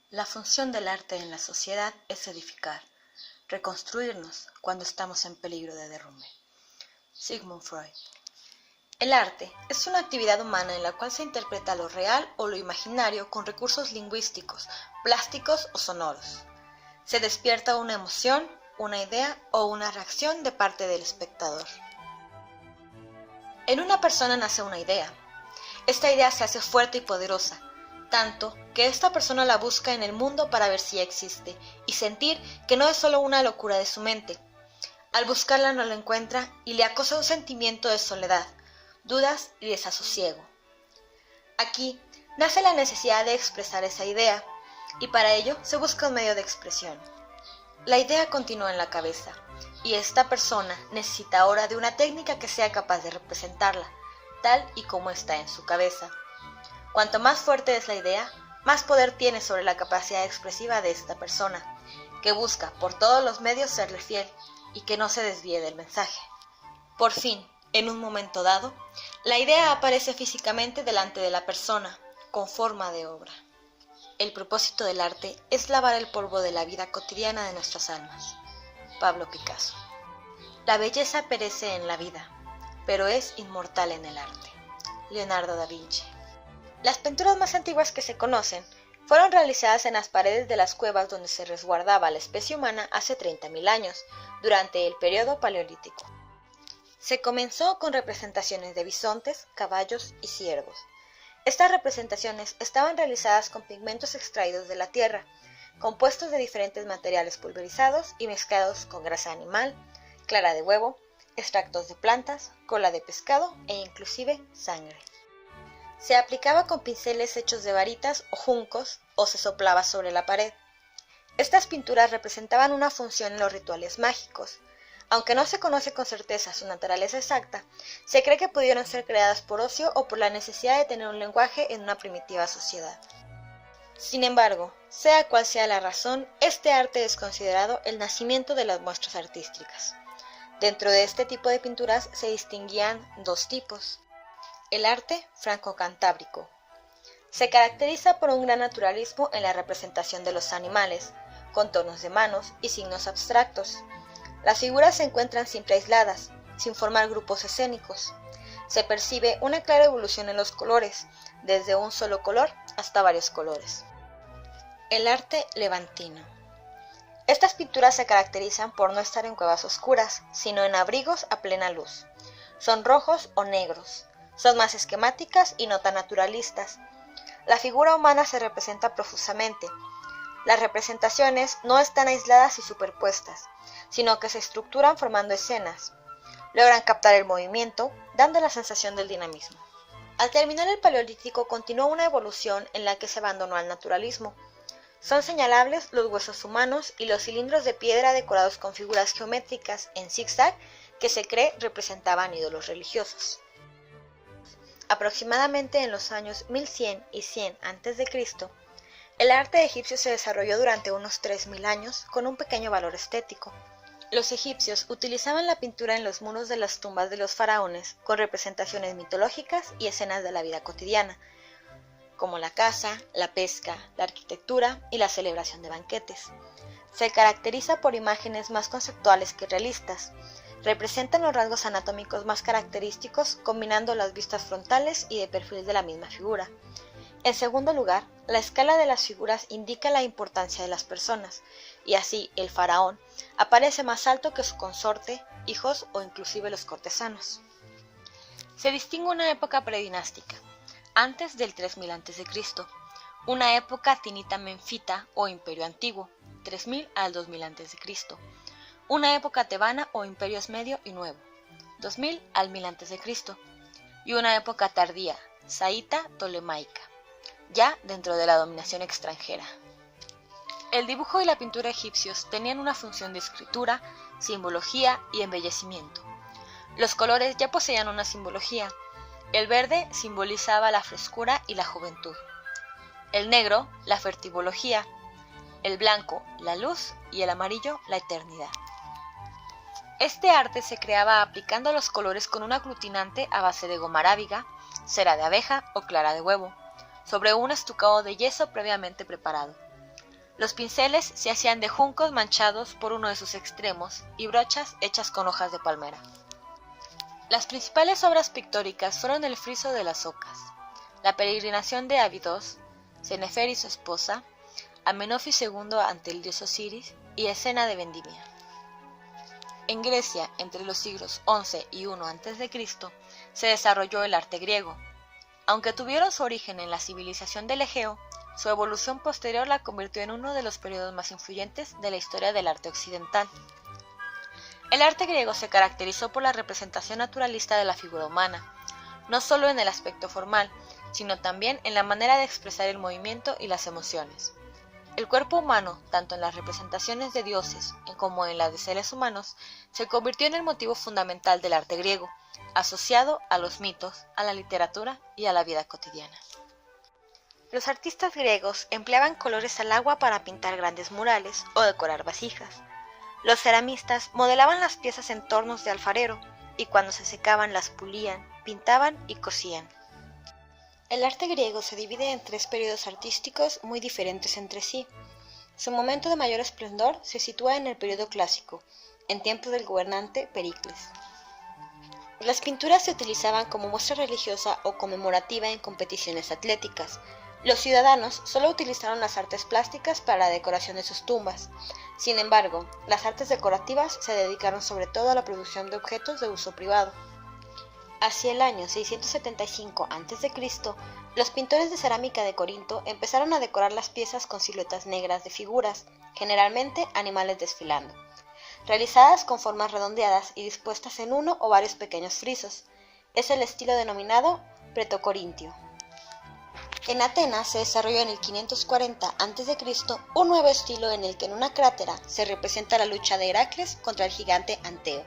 La función del arte en la sociedad es edificar, reconstruirnos cuando estamos en peligro de derrumbe. Sigmund Freud. El arte es una actividad humana en la cual se interpreta lo real o lo imaginario con recursos lingüísticos, plásticos o sonoros. Se despierta una emoción, una idea o una reacción de parte del espectador. En una persona nace una idea. Esta idea se hace fuerte y poderosa, tanto que esta persona la busca en el mundo para ver si existe y sentir que no es solo una locura de su mente. Al buscarla no la encuentra y le acosa un sentimiento de soledad, dudas y desasosiego. Aquí nace la necesidad de expresar esa idea y para ello se busca un medio de expresión. La idea continúa en la cabeza y esta persona necesita ahora de una técnica que sea capaz de representarla, tal y como está en su cabeza. Cuanto más fuerte es la idea, más poder tiene sobre la capacidad expresiva de esta persona, que busca por todos los medios serle fiel y que no se desvíe del mensaje. Por fin, en un momento dado, la idea aparece físicamente delante de la persona, con forma de obra. El propósito del arte es lavar el polvo de la vida cotidiana de nuestras almas. Pablo Picasso. La belleza perece en la vida, pero es inmortal en el arte. Leonardo da Vinci. Las pinturas más antiguas que se conocen fueron realizadas en las paredes de las cuevas donde se resguardaba la especie humana hace 30.000 años, durante el periodo paleolítico. Se comenzó con representaciones de bisontes, caballos y ciervos. Estas representaciones estaban realizadas con pigmentos extraídos de la tierra, compuestos de diferentes materiales pulverizados y mezclados con grasa animal, clara de huevo, extractos de plantas, cola de pescado e inclusive sangre. Se aplicaba con pinceles hechos de varitas o juncos o se soplaba sobre la pared. Estas pinturas representaban una función en los rituales mágicos. Aunque no se conoce con certeza su naturaleza exacta, se cree que pudieron ser creadas por ocio o por la necesidad de tener un lenguaje en una primitiva sociedad. Sin embargo, sea cual sea la razón, este arte es considerado el nacimiento de las muestras artísticas. Dentro de este tipo de pinturas se distinguían dos tipos. El arte franco-cantábrico. Se caracteriza por un gran naturalismo en la representación de los animales, con tonos de manos y signos abstractos. Las figuras se encuentran siempre aisladas, sin formar grupos escénicos. Se percibe una clara evolución en los colores, desde un solo color hasta varios colores. El arte levantino. Estas pinturas se caracterizan por no estar en cuevas oscuras, sino en abrigos a plena luz. Son rojos o negros. Son más esquemáticas y no tan naturalistas. La figura humana se representa profusamente. Las representaciones no están aisladas y superpuestas, sino que se estructuran formando escenas. Logran captar el movimiento, dando la sensación del dinamismo. Al terminar el Paleolítico continuó una evolución en la que se abandonó al naturalismo. Son señalables los huesos humanos y los cilindros de piedra decorados con figuras geométricas en zigzag que se cree representaban ídolos religiosos. Aproximadamente en los años 1100 y 100 a.C., el arte egipcio se desarrolló durante unos 3.000 años con un pequeño valor estético. Los egipcios utilizaban la pintura en los muros de las tumbas de los faraones con representaciones mitológicas y escenas de la vida cotidiana, como la caza, la pesca, la arquitectura y la celebración de banquetes. Se caracteriza por imágenes más conceptuales que realistas. Representan los rasgos anatómicos más característicos combinando las vistas frontales y de perfil de la misma figura. En segundo lugar, la escala de las figuras indica la importancia de las personas, y así el faraón aparece más alto que su consorte, hijos o inclusive los cortesanos. Se distingue una época predinástica, antes del 3000 a.C., una época tinita-menfita o imperio antiguo, 3000 al 2000 a.C., una época tebana o imperios medio y nuevo, 2000 al 1000 a.C., y una época tardía, saíta-tolemaica, ya dentro de la dominación extranjera. El dibujo y la pintura egipcios tenían una función de escritura, simbología y embellecimiento. Los colores ya poseían una simbología. El verde simbolizaba la frescura y la juventud. El negro, la fertilología. El blanco, la luz y el amarillo, la eternidad. Este arte se creaba aplicando los colores con un aglutinante a base de goma arábiga, cera de abeja o clara de huevo, sobre un estucado de yeso previamente preparado. Los pinceles se hacían de juncos manchados por uno de sus extremos y brochas hechas con hojas de palmera. Las principales obras pictóricas fueron el friso de las ocas, la peregrinación de Abidos, Senefer y su esposa, Amenofis II ante el dios Osiris y escena de vendimia. En Grecia, entre los siglos XI y I a.C., se desarrolló el arte griego. Aunque tuvieron su origen en la civilización del Egeo, su evolución posterior la convirtió en uno de los periodos más influyentes de la historia del arte occidental. El arte griego se caracterizó por la representación naturalista de la figura humana, no solo en el aspecto formal, sino también en la manera de expresar el movimiento y las emociones. El cuerpo humano, tanto en las representaciones de dioses como en las de seres humanos, se convirtió en el motivo fundamental del arte griego, asociado a los mitos, a la literatura y a la vida cotidiana. Los artistas griegos empleaban colores al agua para pintar grandes murales o decorar vasijas. Los ceramistas modelaban las piezas en tornos de alfarero y cuando se secaban las pulían, pintaban y cosían. El arte griego se divide en 3 periodos artísticos muy diferentes entre sí. Su momento de mayor esplendor se sitúa en el periodo clásico, en tiempos del gobernante Pericles. Las pinturas se utilizaban como muestra religiosa o conmemorativa en competiciones atléticas. Los ciudadanos solo utilizaron las artes plásticas para la decoración de sus tumbas. Sin embargo, las artes decorativas se dedicaron sobre todo a la producción de objetos de uso privado. Hacia el año 675 a.C., los pintores de cerámica de Corinto empezaron a decorar las piezas con siluetas negras de figuras, generalmente animales desfilando, realizadas con formas redondeadas y dispuestas en uno o varios pequeños frisos. Es el estilo denominado pretocorintio. En Atenas se desarrolló en el 540 a.C. un nuevo estilo en el que en una crátera se representa la lucha de Heracles contra el gigante Anteo.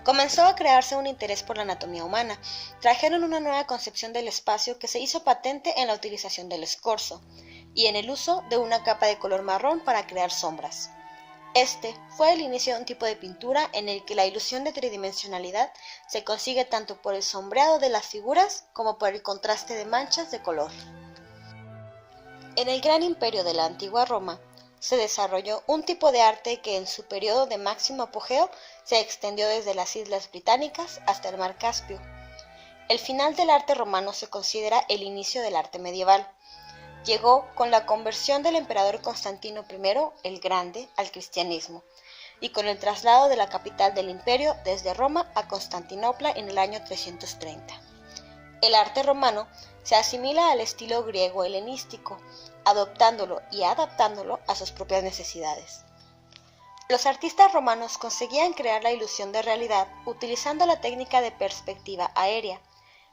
Comenzó a crearse un interés por la anatomía humana. Trajeron una nueva concepción del espacio que se hizo patente en la utilización del escorzo y en el uso de una capa de color marrón para crear sombras. Este fue el inicio de un tipo de pintura en el que la ilusión de tridimensionalidad se consigue tanto por el sombreado de las figuras como por el contraste de manchas de color. En el gran imperio de la antigua Roma se desarrolló un tipo de arte que en su periodo de máximo apogeo se extendió desde las Islas Británicas hasta el Mar Caspio. El final del arte romano se considera el inicio del arte medieval. Llegó con la conversión del emperador Constantino I el Grande al cristianismo y con el traslado de la capital del imperio desde Roma a Constantinopla en el año 330. El arte romano se asimila al estilo griego helenístico, adoptándolo y adaptándolo a sus propias necesidades. Los artistas romanos conseguían crear la ilusión de realidad utilizando la técnica de perspectiva aérea,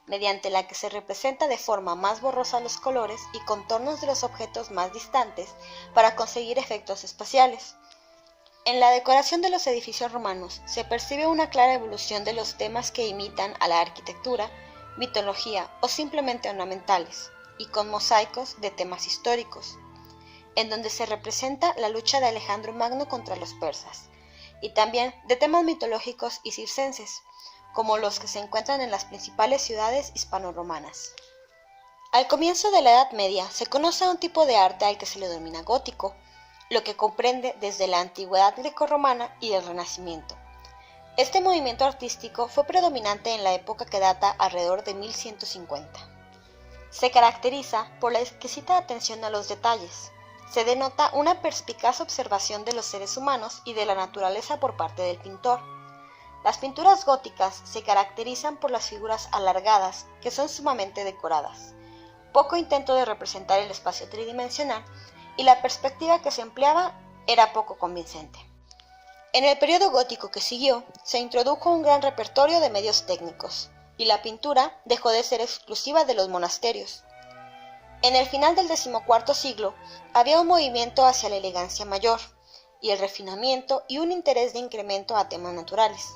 mediante la que se representa de forma más borrosa los colores y contornos de los objetos más distantes para conseguir efectos espaciales. En la decoración de los edificios romanos se percibe una clara evolución de los temas que imitan a la arquitectura, mitología o simplemente ornamentales, y con mosaicos de temas históricos, en donde se representa la lucha de Alejandro Magno contra los persas, y también de temas mitológicos y circenses, como los que se encuentran en las principales ciudades hispano-romanas. Al comienzo de la Edad Media se conoce un tipo de arte al que se le denomina gótico, lo que comprende desde la antigüedad grecorromana y el Renacimiento. Este movimiento artístico fue predominante en la época que data alrededor de 1150. Se caracteriza por la exquisita atención a los detalles. Se denota una perspicaz observación de los seres humanos y de la naturaleza por parte del pintor. Las pinturas góticas se caracterizan por las figuras alargadas, que son sumamente decoradas, poco intento de representar el espacio tridimensional, y la perspectiva que se empleaba era poco convincente. En el periodo gótico que siguió, se introdujo un gran repertorio de medios técnicos, y la pintura dejó de ser exclusiva de los monasterios. En el final del XIV siglo, había un movimiento hacia la elegancia mayor, y el refinamiento y un interés de incremento a temas naturales.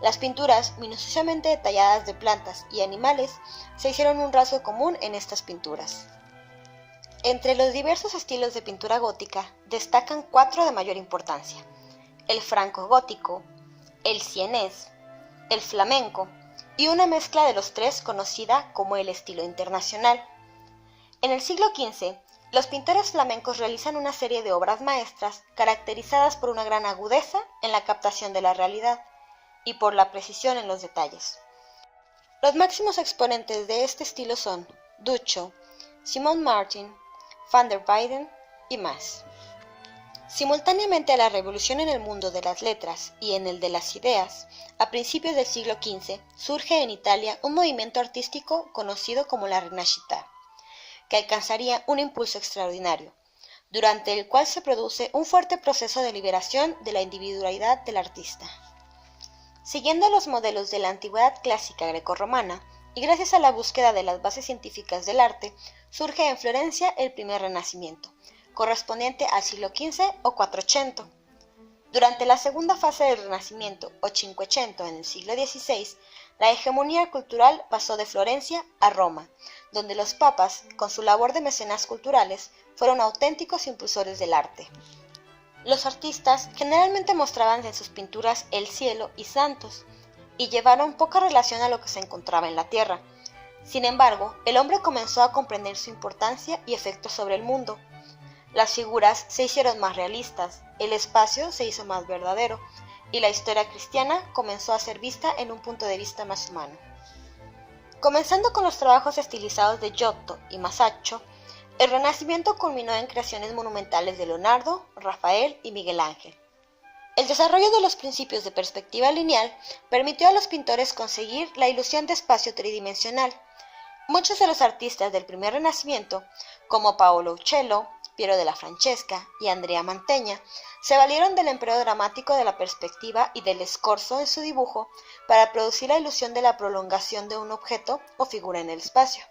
Las pinturas minuciosamente detalladas de plantas y animales se hicieron un rasgo común en estas pinturas. Entre los diversos estilos de pintura gótica destacan 4 de mayor importancia: el franco-gótico, el sienés, el flamenco y una mezcla de los 3 conocida como el estilo internacional. En el siglo XV, Los pintores flamencos realizan una serie de obras maestras caracterizadas por una gran agudeza en la captación de la realidad y por la precisión en los detalles. Los máximos exponentes de este estilo son Duccio, Simon Martin, Van der Weyden y más. Simultáneamente a la revolución en el mundo de las letras y en el de las ideas, a principios del siglo XV surge en Italia un movimiento artístico conocido como la Rinascita, que alcanzaría un impulso extraordinario, durante el cual se produce un fuerte proceso de liberación de la individualidad del artista. Siguiendo los modelos de la antigüedad clásica grecorromana y gracias a la búsqueda de las bases científicas del arte, surge en Florencia el primer Renacimiento, correspondiente al siglo XV o 400. Durante la segunda fase del Renacimiento o Cinquecento en el siglo XVI, la hegemonía cultural pasó de Florencia a Roma, donde los papas, con su labor de mecenas culturales, fueron auténticos impulsores del arte. Los artistas generalmente mostraban en sus pinturas el cielo y santos, y llevaron poca relación a lo que se encontraba en la tierra. Sin embargo, el hombre comenzó a comprender su importancia y efectos sobre el mundo. Las figuras se hicieron más realistas, el espacio se hizo más verdadero, y la historia cristiana comenzó a ser vista en un punto de vista más humano. Comenzando con los trabajos estilizados de Giotto y Masaccio, el Renacimiento culminó en creaciones monumentales de Leonardo, Rafael y Miguel Ángel. El desarrollo de los principios de perspectiva lineal permitió a los pintores conseguir la ilusión de espacio tridimensional. Muchos de los artistas del primer Renacimiento, como Paolo Uccello, Piero della Francesca y Andrea Mantegna, se valieron del empleo dramático de la perspectiva y del escorzo en su dibujo para producir la ilusión de la prolongación de un objeto o figura en el espacio.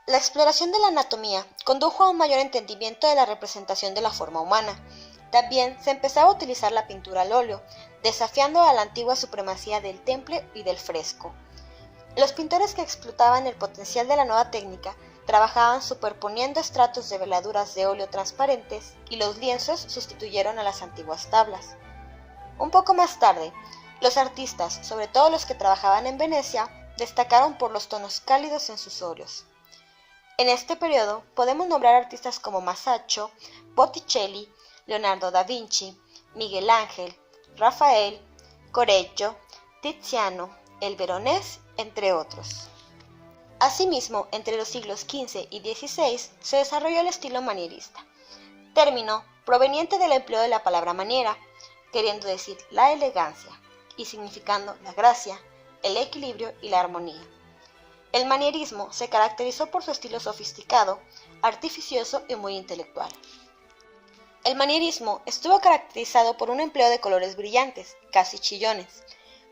La exploración de la anatomía condujo a un mayor entendimiento de la representación de la forma humana. También se empezaba a utilizar la pintura al óleo, desafiando a la antigua supremacía del temple y del fresco. Los pintores que explotaban el potencial de la nueva técnica trabajaban superponiendo estratos de veladuras de óleo transparentes y los lienzos sustituyeron a las antiguas tablas. Un poco más tarde, los artistas, sobre todo los que trabajaban en Venecia, destacaron por los tonos cálidos en sus óleos. En este periodo podemos nombrar artistas como Masaccio, Botticelli, Leonardo da Vinci, Miguel Ángel, Rafael, Correggio, Tiziano, el Veronés, entre otros. Asimismo, entre los siglos XV y XVI se desarrolló el estilo manierista, término proveniente del empleo de la palabra maniera, queriendo decir la elegancia y significando la gracia, el equilibrio y la armonía. El manierismo se caracterizó por su estilo sofisticado, artificioso y muy intelectual. El manierismo estuvo caracterizado por un empleo de colores brillantes, casi chillones,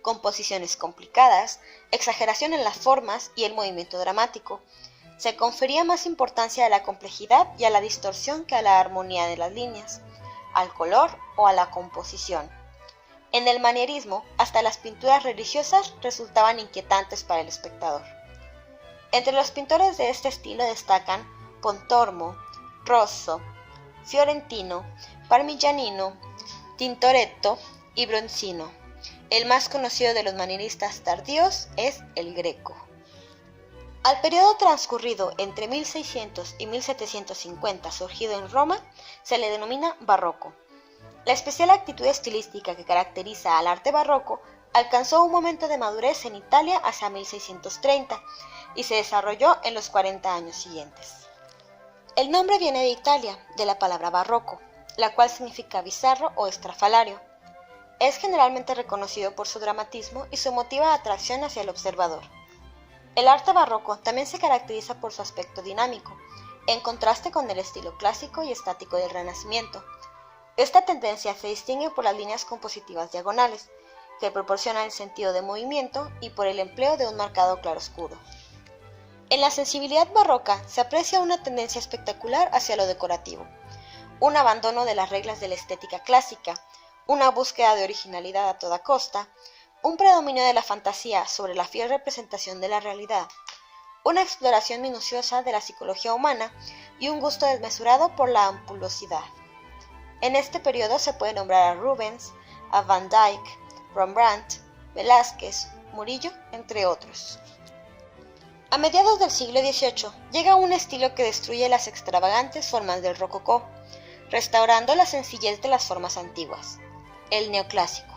composiciones complicadas, exageración en las formas y el movimiento dramático. Se confería más importancia a la complejidad y a la distorsión que a la armonía de las líneas, al color o a la composición. En el manierismo, hasta las pinturas religiosas resultaban inquietantes para el espectador. Entre los pintores de este estilo destacan Pontormo, Rosso, Fiorentino, Parmigianino, Tintoretto y Bronzino. El más conocido de los manieristas tardíos es el Greco. Al periodo transcurrido entre 1600 y 1750 surgido en Roma se le denomina barroco. La especial actitud estilística que caracteriza al arte barroco alcanzó un momento de madurez en Italia hacia 1630 y se desarrolló en los 40 años siguientes. El nombre viene de Italia, de la palabra barroco, la cual significa bizarro o estrafalario. Es generalmente reconocido por su dramatismo y su emotiva atracción hacia el observador. El arte barroco también se caracteriza por su aspecto dinámico, en contraste con el estilo clásico y estático del Renacimiento. Esta tendencia se distingue por las líneas compositivas diagonales, que proporcionan el sentido de movimiento y por el empleo de un marcado claroscuro. En la sensibilidad barroca se aprecia una tendencia espectacular hacia lo decorativo, un abandono de las reglas de la estética clásica, una búsqueda de originalidad a toda costa, un predominio de la fantasía sobre la fiel representación de la realidad, una exploración minuciosa de la psicología humana y un gusto desmesurado por la ampulosidad. En este periodo se puede nombrar a Rubens, a Van Dyck, Rembrandt, Velázquez, Murillo, entre otros. A mediados del siglo XVIII llega un estilo que destruye las extravagantes formas del rococó, restaurando la sencillez de las formas antiguas, el neoclásico.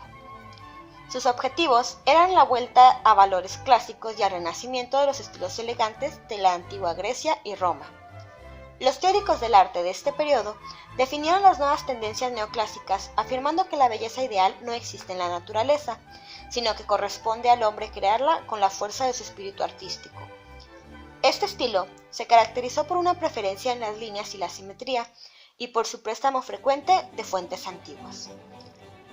Sus objetivos eran la vuelta a valores clásicos y al renacimiento de los estilos elegantes de la antigua Grecia y Roma. Los teóricos del arte de este periodo definieron las nuevas tendencias neoclásicas, afirmando que la belleza ideal no existe en la naturaleza, sino que corresponde al hombre crearla con la fuerza de su espíritu artístico. Este estilo se caracterizó por una preferencia en las líneas y la simetría, y por su préstamo frecuente de fuentes antiguas.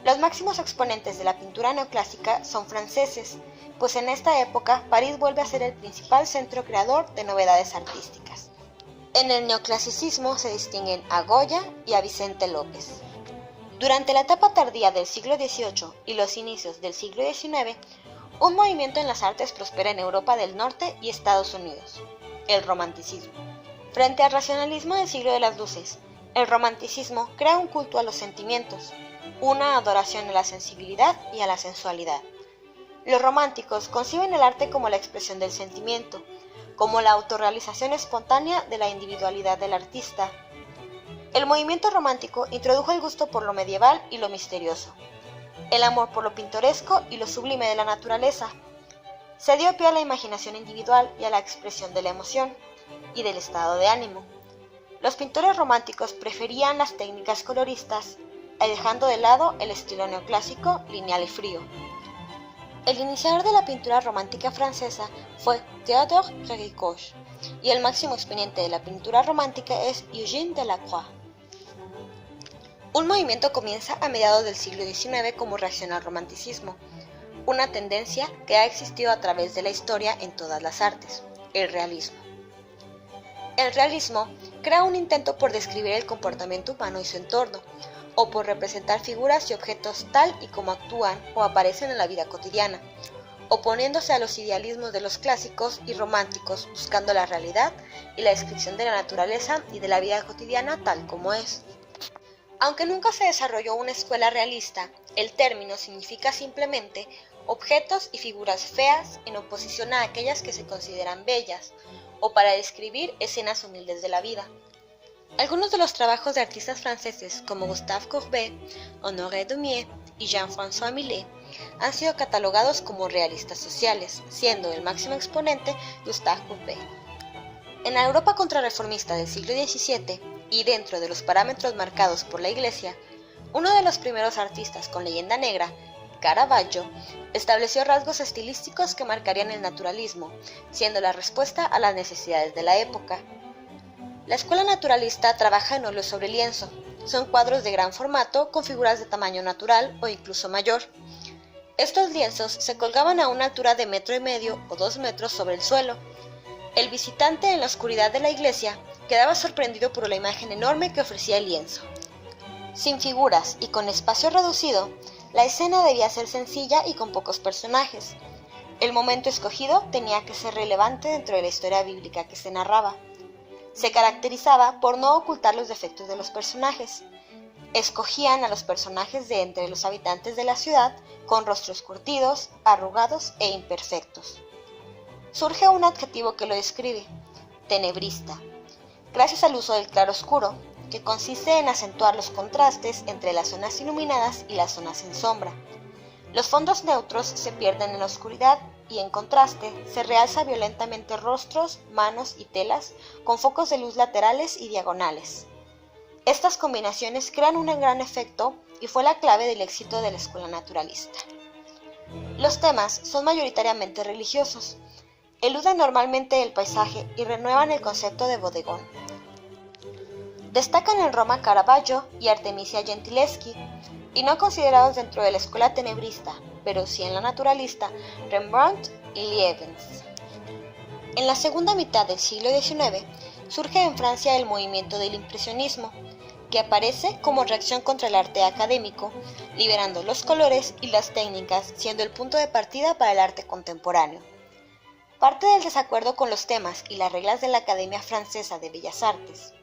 Los máximos exponentes de la pintura neoclásica son franceses, pues en esta época París vuelve a ser el principal centro creador de novedades artísticas. En el neoclasicismo se distinguen a Goya y a Vicente López. Durante la etapa tardía del siglo XVIII y los inicios del siglo XIX, un movimiento en las artes prospera en Europa del Norte y Estados Unidos, el romanticismo. Frente al racionalismo del siglo de las luces, el romanticismo crea un culto a los sentimientos, una adoración a la sensibilidad y a la sensualidad. Los románticos conciben el arte como la expresión del sentimiento, como la autorrealización espontánea de la individualidad del artista. El movimiento romántico introdujo el gusto por lo medieval y lo misterioso, el amor por lo pintoresco y lo sublime de la naturaleza. Se dio pie a la imaginación individual y a la expresión de la emoción y del estado de ánimo. Los pintores románticos preferían las técnicas coloristas, dejando de lado el estilo neoclásico, lineal y frío. El iniciador de la pintura romántica francesa fue Théodore Géricault, y el máximo exponente de la pintura romántica es Eugène Delacroix. Un movimiento comienza a mediados del siglo XIX como reacción al romanticismo, una tendencia que ha existido a través de la historia en todas las artes, el realismo. El realismo crea un intento por describir el comportamiento humano y su entorno, o por representar figuras y objetos tal y como actúan o aparecen en la vida cotidiana, oponiéndose a los idealismos de los clásicos y románticos, buscando la realidad y la descripción de la naturaleza y de la vida cotidiana tal como es. Aunque nunca se desarrolló una escuela realista, el término significa simplemente objetos y figuras feas en oposición a aquellas que se consideran bellas, o para describir escenas humildes de la vida. Algunos de los trabajos de artistas franceses como Gustave Courbet, Honoré Daumier y Jean-François Millet han sido catalogados como realistas sociales, siendo el máximo exponente Gustave Courbet. En la Europa contrarreformista del siglo XVII y dentro de los parámetros marcados por la Iglesia, uno de los primeros artistas con leyenda negra, Caravaggio, estableció rasgos estilísticos que marcarían el naturalismo, siendo la respuesta a las necesidades de la época. La escuela naturalista trabaja en óleo sobre lienzo. Son cuadros de gran formato con figuras de tamaño natural o incluso mayor. Estos lienzos se colgaban a una altura de 1,5 metros o 2 metros sobre el suelo. El visitante en la oscuridad de la iglesia quedaba sorprendido por la imagen enorme que ofrecía el lienzo. Sin figuras y con espacio reducido, la escena debía ser sencilla y con pocos personajes. El momento escogido tenía que ser relevante dentro de la historia bíblica que se narraba. Se caracterizaba por no ocultar los defectos de los personajes. Escogían a los personajes de entre los habitantes de la ciudad con rostros curtidos, arrugados e imperfectos. Surge un adjetivo que lo describe: tenebrista, gracias al uso del claroscuro, que consiste en acentuar los contrastes entre las zonas iluminadas y las zonas en sombra. Los fondos neutros se pierden en la oscuridad y en contraste se realza violentamente rostros, manos y telas con focos de luz laterales y diagonales. Estas combinaciones crean un gran efecto y fue la clave del éxito de la escuela naturalista. Los temas son mayoritariamente religiosos, eluden normalmente el paisaje y renuevan el concepto de bodegón. Destacan en Roma Caravaggio y Artemisia Gentileschi, y no considerados dentro de la escuela tenebrista, pero sí en la naturalista, Rembrandt y Lievens. En la segunda mitad del siglo XIX surge en Francia el movimiento del impresionismo, que aparece como reacción contra el arte académico, liberando los colores y las técnicas, siendo el punto de partida para el arte contemporáneo. Parte del desacuerdo con los temas y las reglas de la Academia Francesa de Bellas Artes.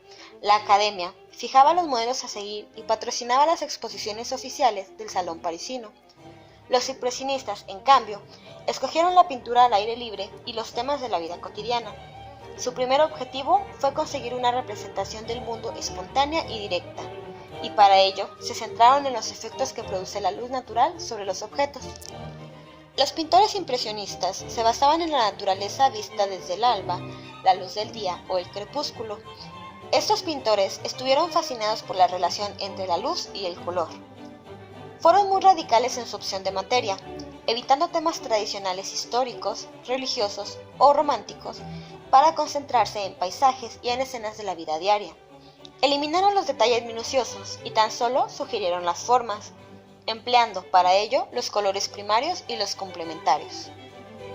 La Academia fijaba los modelos a seguir y patrocinaba las exposiciones oficiales del Salón parisino. Los impresionistas, en cambio, escogieron la pintura al aire libre y los temas de la vida cotidiana. Su primer objetivo fue conseguir una representación del mundo espontánea y directa, y para ello se centraron en los efectos que produce la luz natural sobre los objetos. Los pintores impresionistas se basaban en la naturaleza vista desde el alba, la luz del día o el crepúsculo. Estos pintores estuvieron fascinados por la relación entre la luz y el color. Fueron muy radicales en su opción de materia, evitando temas tradicionales históricos, religiosos o románticos para concentrarse en paisajes y en escenas de la vida diaria. Eliminaron los detalles minuciosos y tan solo sugirieron las formas, empleando para ello los colores primarios y los complementarios.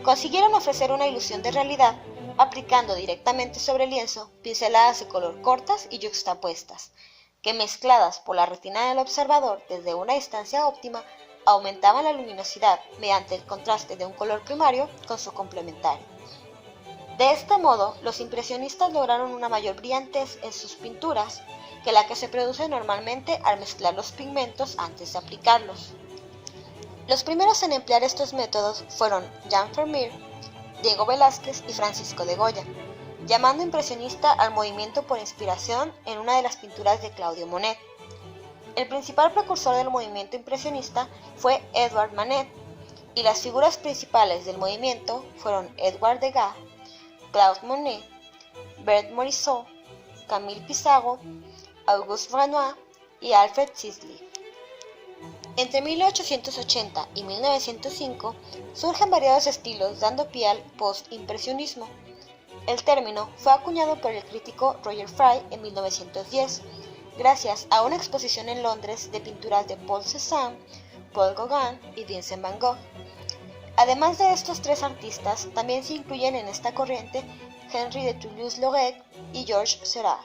Consiguieron ofrecer una ilusión de realidad aplicando directamente sobre el lienzo pinceladas de color cortas y yuxtapuestas, que mezcladas por la retina del observador desde una distancia óptima aumentaban la luminosidad mediante el contraste de un color primario con su complementario. De este modo, los impresionistas lograron una mayor brillantez en sus pinturas que la que se produce normalmente al mezclar los pigmentos antes de aplicarlos. Los primeros en emplear estos métodos fueron Jean Vermeer, Diego Velázquez y Francisco de Goya, llamando impresionista al movimiento por inspiración en una de las pinturas de Claude Monet. El principal precursor del movimiento impresionista fue Edouard Manet, y las figuras principales del movimiento fueron Edouard Degas, Claude Monet, Bert Morisot, Camille Pissarro, Auguste Renoir y Alfred Sisley. Entre 1880 y 1905 surgen variados estilos dando pie al post-impresionismo. El término fue acuñado por el crítico Roger Fry en 1910, gracias a una exposición en Londres de pinturas de Paul Cézanne, Paul Gauguin y Vincent van Gogh. Además de estos tres artistas, también se incluyen en esta corriente Henri de Toulouse-Lautrec y Georges Seurat.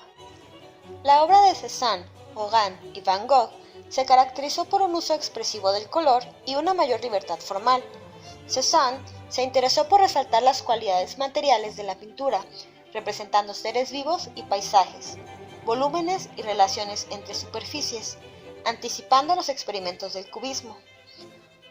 La obra de Cézanne, Gauguin y Van Gogh se caracterizó por un uso expresivo del color y una mayor libertad formal. Cézanne se interesó por resaltar las cualidades materiales de la pintura, representando seres vivos y paisajes, volúmenes y relaciones entre superficies, anticipando los experimentos del cubismo.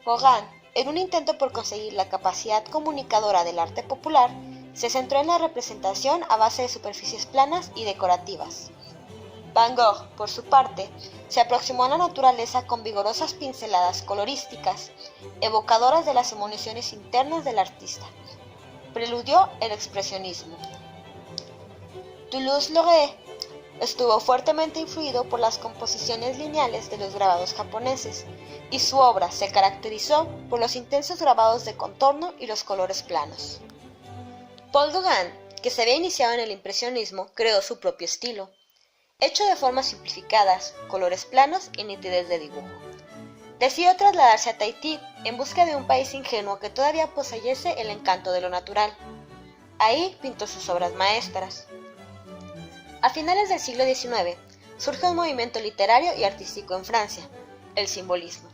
Gauguin, en un intento por conseguir la capacidad comunicadora del arte popular, se centró en la representación a base de superficies planas y decorativas. Van Gogh, por su parte, se aproximó a la naturaleza con vigorosas pinceladas colorísticas, evocadoras de las emociones internas del artista. Preludió el expresionismo. Toulouse-Lautrec estuvo fuertemente influido por las composiciones lineales de los grabados japoneses, y su obra se caracterizó por los intensos grabados de contorno y los colores planos. Paul Gauguin, que se había iniciado en el impresionismo, creó su propio estilo, hecho de formas simplificadas, colores planos y nitidez de dibujo. Decidió trasladarse a Tahití en busca de un país ingenuo que todavía poseyese el encanto de lo natural. Ahí pintó sus obras maestras. A finales del siglo XIX, surge un movimiento literario y artístico en Francia, el simbolismo.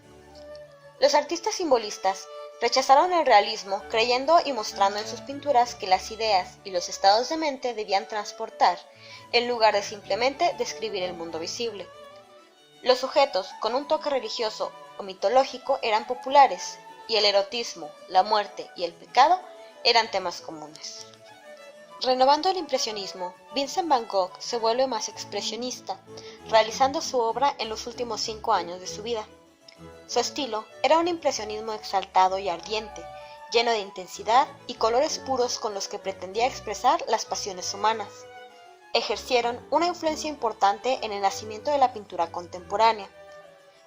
Los artistas simbolistas rechazaron el realismo, creyendo y mostrando en sus pinturas que las ideas y los estados de mente debían transportar, en lugar de simplemente describir el mundo visible. Los sujetos con un toque religioso o mitológico eran populares, y el erotismo, la muerte y el pecado eran temas comunes. Renovando el impresionismo, Vincent van Gogh se vuelve más expresionista, realizando su obra en los últimos 5 años de su vida. Su estilo era un impresionismo exaltado y ardiente, lleno de intensidad y colores puros con los que pretendía expresar las pasiones humanas. Ejercieron una influencia importante en el nacimiento de la pintura contemporánea.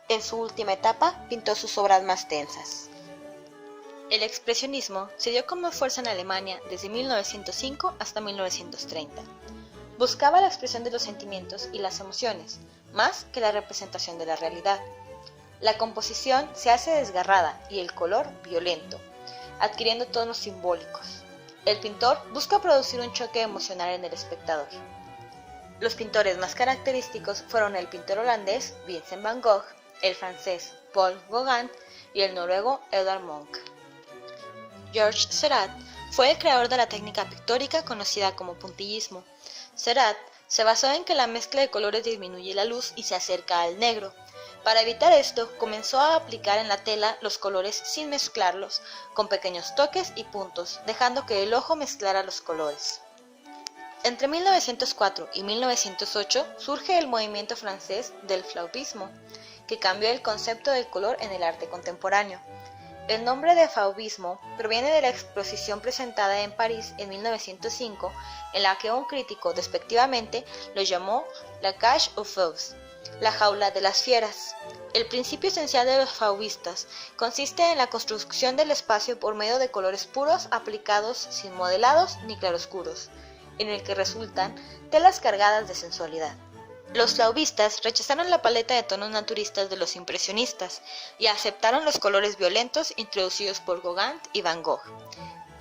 En su última etapa pintó sus obras más densas. El expresionismo se dio con más fuerza en Alemania desde 1905 hasta 1930. Buscaba la expresión de los sentimientos y las emociones, más que la representación de la realidad. La composición se hace desgarrada y el color violento, adquiriendo tonos simbólicos. El pintor busca producir un choque emocional en el espectador. Los pintores más característicos fueron el pintor holandés Vincent van Gogh, el francés Paul Gauguin y el noruego Edvard Munch. Georges Seurat fue el creador de la técnica pictórica conocida como puntillismo. Seurat Se basó en que la mezcla de colores disminuye la luz y se acerca al negro. Para evitar esto, comenzó a aplicar en la tela los colores sin mezclarlos, con pequeños toques y puntos, dejando que el ojo mezclara los colores. Entre 1904 y 1908 surge el movimiento francés del fauvismo, que cambió el concepto del color en el arte contemporáneo. El nombre de fauvismo proviene de la exposición presentada en París en 1905, en la que un crítico despectivamente lo llamó la cage aux fauves, la jaula de las fieras. El principio esencial de los fauvistas consiste en la construcción del espacio por medio de colores puros aplicados sin modelados ni claroscuros, en el que resultan telas cargadas de sensualidad. Los fauvistas rechazaron la paleta de tonos naturistas de los impresionistas y aceptaron los colores violentos introducidos por Gauguin y Van Gogh.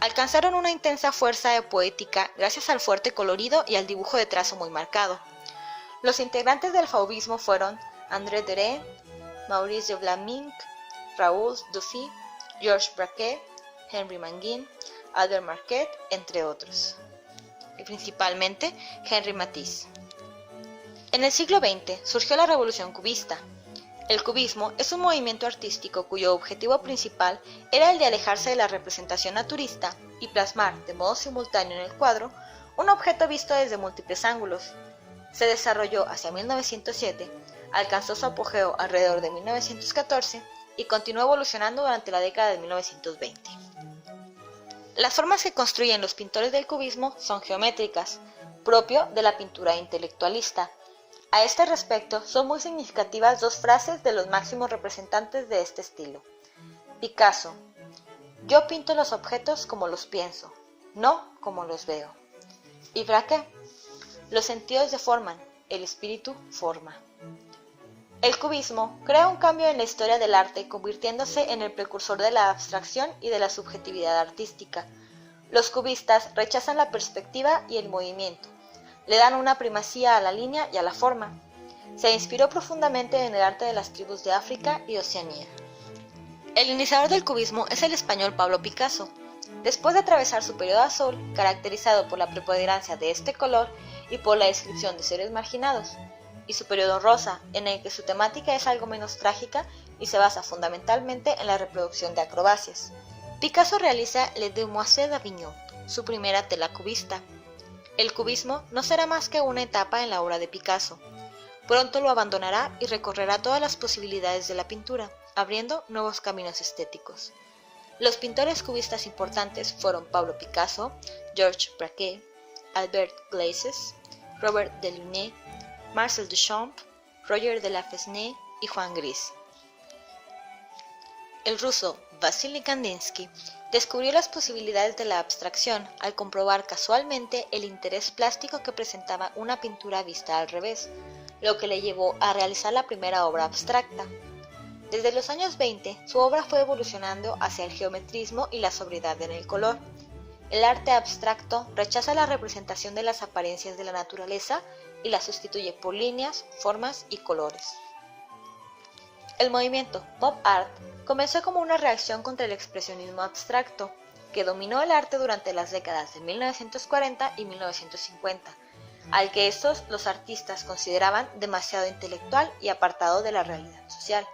Alcanzaron una intensa fuerza poética gracias al fuerte colorido y al dibujo de trazo muy marcado. Los integrantes del fauvismo fueron André Derain, Maurice de Vlaminck, Raoul Dufy, Georges Braque, Henri Manguin, Albert Marquet, entre otros, y principalmente Henri Matisse. En el siglo XX surgió la revolución cubista. El cubismo es un movimiento artístico cuyo objetivo principal era el de alejarse de la representación naturista y plasmar de modo simultáneo en el cuadro un objeto visto desde múltiples ángulos. Se desarrolló hacia 1907, alcanzó su apogeo alrededor de 1914 y continuó evolucionando durante la década de 1920. Las formas que construyen los pintores del cubismo son geométricas, propio de la pintura intelectualista. A este respecto, son muy significativas dos frases de los máximos representantes de este estilo. Picasso: yo pinto los objetos como los pienso, no como los veo. Y Braque: los sentidos deforman, el espíritu forma. El cubismo crea un cambio en la historia del arte, convirtiéndose en el precursor de la abstracción y de la subjetividad artística. Los cubistas rechazan la perspectiva y el movimiento. Le dan una primacía a la línea y a la forma. Se inspiró profundamente en el arte de las tribus de África y Oceanía. El iniciador del cubismo es el español Pablo Picasso. Después de atravesar su periodo azul, caracterizado por la preponderancia de este color y por la descripción de seres marginados, y su periodo rosa, en el que su temática es algo menos trágica y se basa fundamentalmente en la reproducción de acrobacias, Picasso realiza Les Demoiselles d'Avignon, su primera tela cubista. El cubismo no será más que una etapa en la obra de Picasso. Pronto lo abandonará y recorrerá todas las posibilidades de la pintura, abriendo nuevos caminos estéticos. Los pintores cubistas importantes fueron Pablo Picasso, Georges Braque, Albert Glases, Robert Delaunay, Marcel Duchamp, Roger de la Fresnaye y Juan Gris. El ruso Vasily Kandinsky descubrió las posibilidades de la abstracción al comprobar casualmente el interés plástico que presentaba una pintura vista al revés, lo que le llevó a realizar la primera obra abstracta. Desde los años 20, su obra fue evolucionando hacia el geometrismo y la sobriedad en el color. El arte abstracto rechaza la representación de las apariencias de la naturaleza y la sustituye por líneas, formas y colores. El movimiento pop art comenzó como una reacción contra el expresionismo abstracto, que dominó el arte durante las décadas de 1940 y 1950, al que estos los artistas consideraban demasiado intelectual y apartado de la realidad social.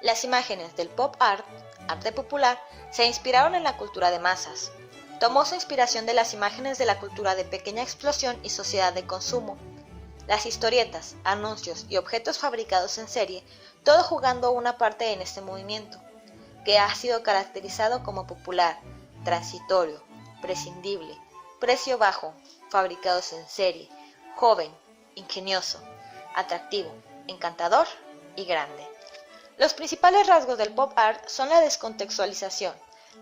Las imágenes del pop art, arte popular, se inspiraron en la cultura de masas. Tomó su inspiración de las imágenes de la cultura de pequeña explosión y sociedad de consumo. Las historietas, anuncios y objetos fabricados en serie, todo jugando una parte en este movimiento, que ha sido caracterizado como popular, transitorio, prescindible, precio bajo, fabricados en serie, joven, ingenioso, atractivo, encantador y grande. Los principales rasgos del pop art son la descontextualización,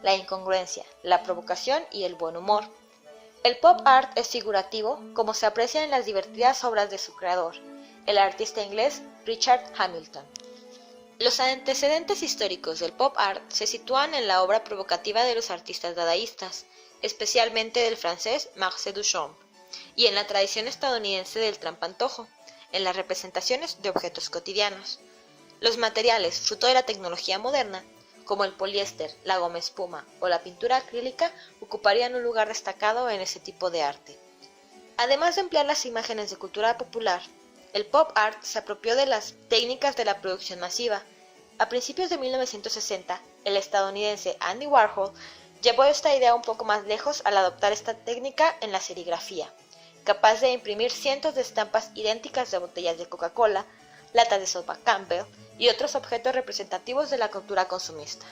la incongruencia, la provocación y el buen humor. El pop art es figurativo, como se aprecia en las divertidas obras de su creador, el artista inglés Richard Hamilton. Los antecedentes históricos del pop art se sitúan en la obra provocativa de los artistas dadaístas, especialmente del francés Marcel Duchamp, y en la tradición estadounidense del trampantojo, en las representaciones de objetos cotidianos. Los materiales fruto de la tecnología moderna, como el poliéster, la goma espuma o la pintura acrílica, ocuparían un lugar destacado en ese tipo de arte. Además de emplear las imágenes de cultura popular, el pop art se apropió de las técnicas de la producción masiva. A principios de 1960, el estadounidense Andy Warhol llevó esta idea un poco más lejos al adoptar esta técnica en la serigrafía, capaz de imprimir cientos de estampas idénticas de botellas de Coca-Cola, latas de sopa Campbell y otros objetos representativos de la cultura consumista.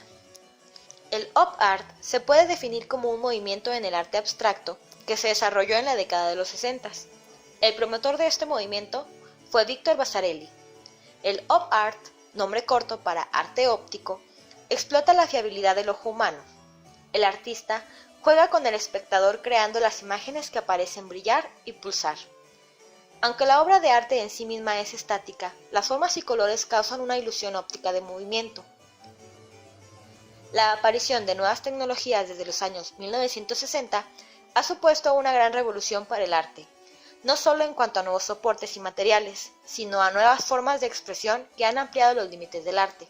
El op art se puede definir como un movimiento en el arte abstracto que se desarrolló en la década de los 60. El promotor de este movimiento fue Victor Vasarely. El op art, nombre corto para arte óptico, explota la fiabilidad del ojo humano. El artista juega con el espectador creando las imágenes que aparecen brillar y pulsar. Aunque la obra de arte en sí misma es estática, las formas y colores causan una ilusión óptica de movimiento. La aparición de nuevas tecnologías desde los años 1960 ha supuesto una gran revolución para el arte, no solo en cuanto a nuevos soportes y materiales, sino a nuevas formas de expresión que han ampliado los límites del arte.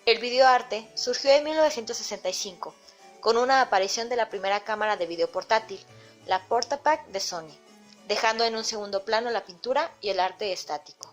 El videoarte surgió en 1965, con una aparición de la primera cámara de video portátil, la Portapak de Sony, dejando en un segundo plano la pintura y el arte estático.